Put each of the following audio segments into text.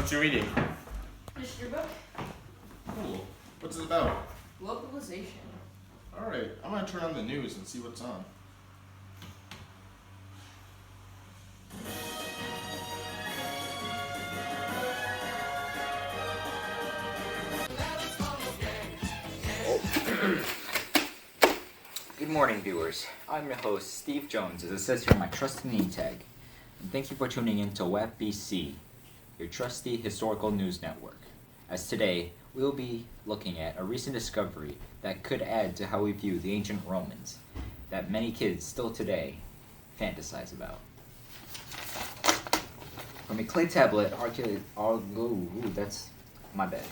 What you reading? History book. Cool. What's it about? Globalization. Alright, I'm gonna turn on the news and see what's on. Good morning, viewers. I'm your host, Steve Jones, as it says here on my trusty name tag. And thank you for tuning in to WAPBC, your trusty historical news network. As today, we will be looking at a recent discovery that could add to how we view the ancient Romans, that many kids still today fantasize about. From a clay tablet, that's my bad.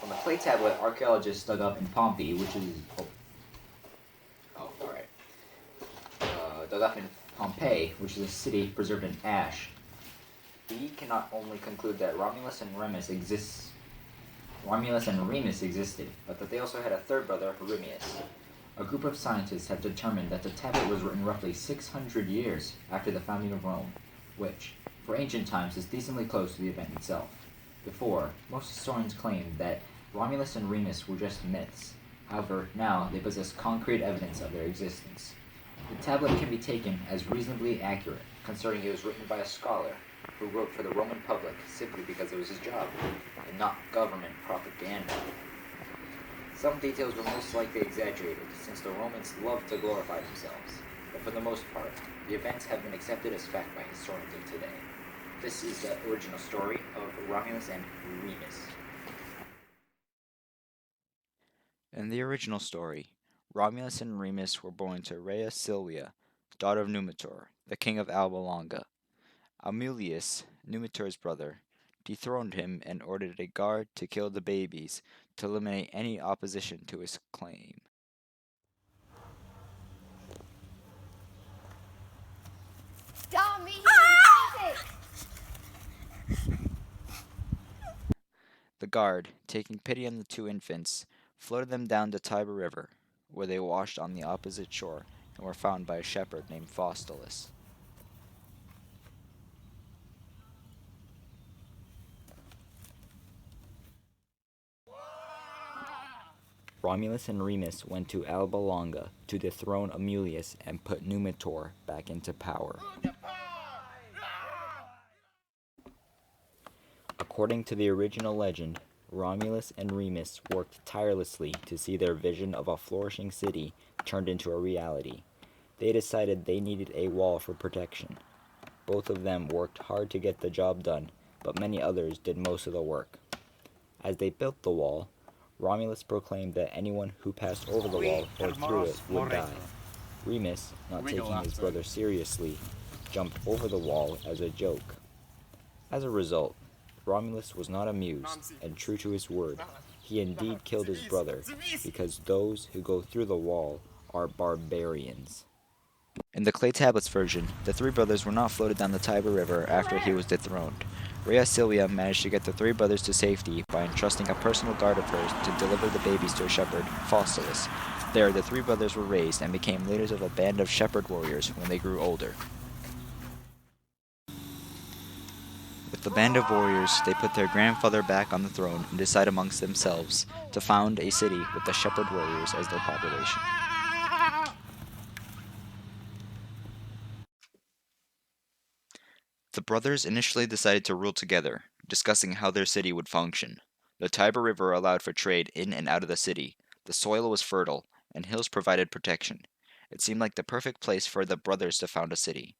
From a clay tablet, archaeologists dug up in Pompeii, which is dug up in Pompeii, which is a city preserved in ash. We can not only conclude that Romulus and Remus existed, but that they also had a third brother, Rimius. A group of scientists have determined that the tablet was written roughly 600 years after the founding of Rome, which, for ancient times, is decently close to the event itself. Before, most historians claimed that Romulus and Remus were just myths. However, now they possess concrete evidence of their existence. The tablet can be taken as reasonably accurate, considering it was written by a scholar who wrote for the Roman public simply because it was his job, and not government propaganda. Some details were most likely exaggerated, since the Romans loved to glorify themselves, but for the most part, the events have been accepted as fact by historians of today. This is the original story of Romulus and Remus. In the original story, Romulus and Remus were born to Rhea Silvia, daughter of Numitor, the king of Alba Longa. Amulius, Numitor's brother, dethroned him and ordered a guard to kill the babies to eliminate any opposition to his claim. Dummy! The guard, taking pity on the two infants, floated them down the Tiber River, where they washed on the opposite shore and were found by a shepherd named Faustulus. Romulus and Remus went to Alba Longa to dethrone Amulius and put Numitor back into power. According to the original legend, Romulus and Remus worked tirelessly to see their vision of a flourishing city turned into a reality. They decided they needed a wall for protection. Both of them worked hard to get the job done, but many others did most of the work. As they built the wall, Romulus proclaimed that anyone who passed over the wall or through it would die. Remus, not taking his brother seriously, jumped over the wall as a joke. As a result, Romulus was not amused, and true to his word, he indeed killed his brother, because those who go through the wall are barbarians. In the clay tablets version, the three brothers were not floated down the Tiber River after he was dethroned. Rhea Silvia managed to get the three brothers to safety by entrusting a personal guard of hers to deliver the babies to a shepherd, Faustulus. There, the three brothers were raised and became leaders of a band of shepherd warriors when they grew older. With the band of warriors, they put their grandfather back on the throne and decide amongst themselves to found a city with the shepherd warriors as their population. The brothers initially decided to rule together, discussing how their city would function. The Tiber River allowed for trade in and out of the city, the soil was fertile, and hills provided protection. It seemed like the perfect place for the brothers to found a city.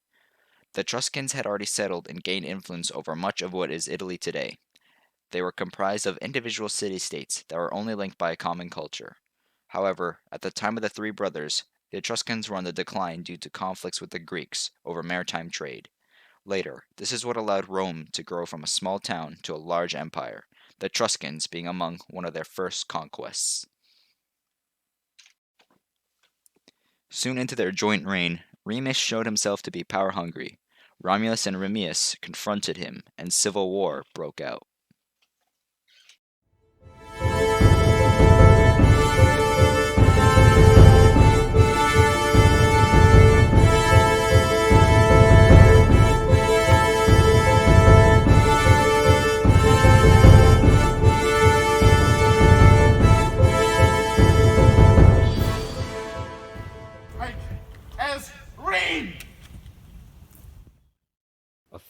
The Etruscans had already settled and gained influence over much of what is Italy today. They were comprised of individual city-states that were only linked by a common culture. However, at the time of the three brothers, the Etruscans were on the decline due to conflicts with the Greeks over maritime trade. Later, this is what allowed Rome to grow from a small town to a large empire, the Etruscans being among one of their first conquests. Soon into their joint reign, Remus showed himself to be power-hungry. Romulus and Remus confronted him, and civil war broke out.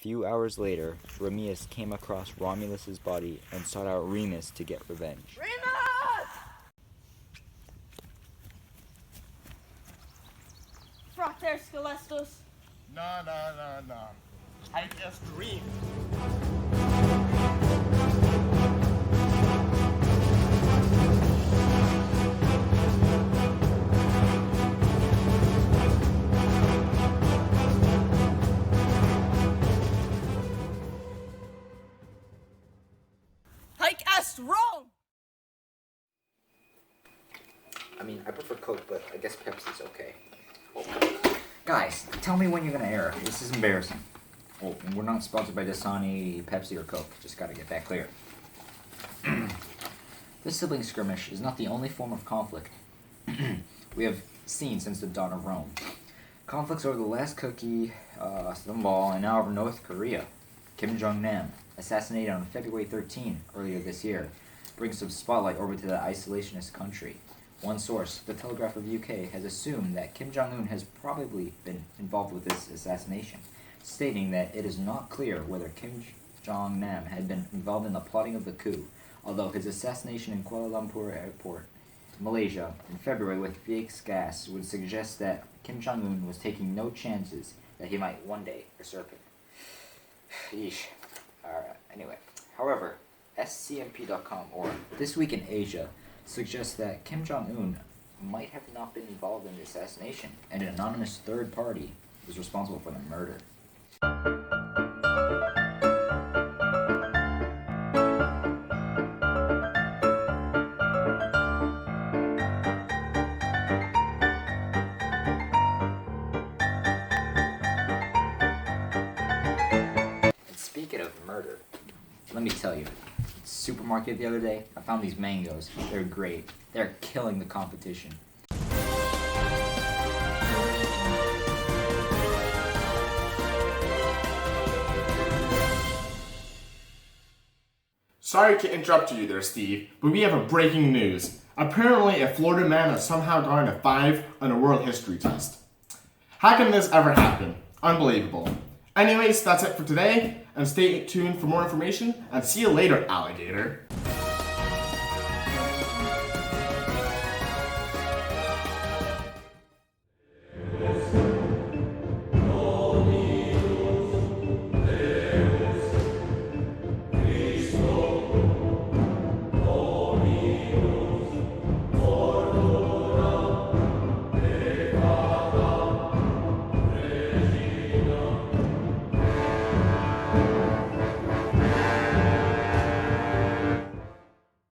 few hours later, Rimius came across Romulus's body and sought out Remus to get revenge. Remus! Frater Scelestus. No. I just dreamed. Hike est Rome! I mean, I prefer Coke, but I guess Pepsi's okay. Oh. Guys, tell me when you're gonna air. This is embarrassing. Oh, and we're not sponsored by Dasani, Pepsi, or Coke. Just gotta get that clear. This sibling skirmish is not the only form of conflict we have seen since the dawn of Rome. Conflicts over the last cookie, Stonewall, and now over North Korea. Kim Jong-nam, assassinated on February 13 earlier this year, brings some spotlight over to the isolationist country. One source, the Telegraph of UK, has assumed that Kim Jong-un has probably been involved with this assassination, stating that it is not clear whether Kim Jong-nam had been involved in the plotting of the coup, although his assassination in Kuala Lumpur Airport, Malaysia, in February with fake gas would suggest that Kim Jong-un was taking no chances that he might one day usurp it. Yeesh. Anyway, however, SCMP.com, or This Week in Asia, suggests that Kim Jong-un might have not been involved in the assassination, and an anonymous third party was responsible for the murder. And speaking of murder, let me tell you, supermarket the other day, I found these mangoes. They're great. They're killing the competition. Sorry to interrupt you there, Steve, but we have a breaking news. Apparently, a Florida man has somehow gotten a 5 on a world history test. How can this ever happen? Unbelievable. Anyways, that's it for today, and stay tuned for more information, and see you later, alligator.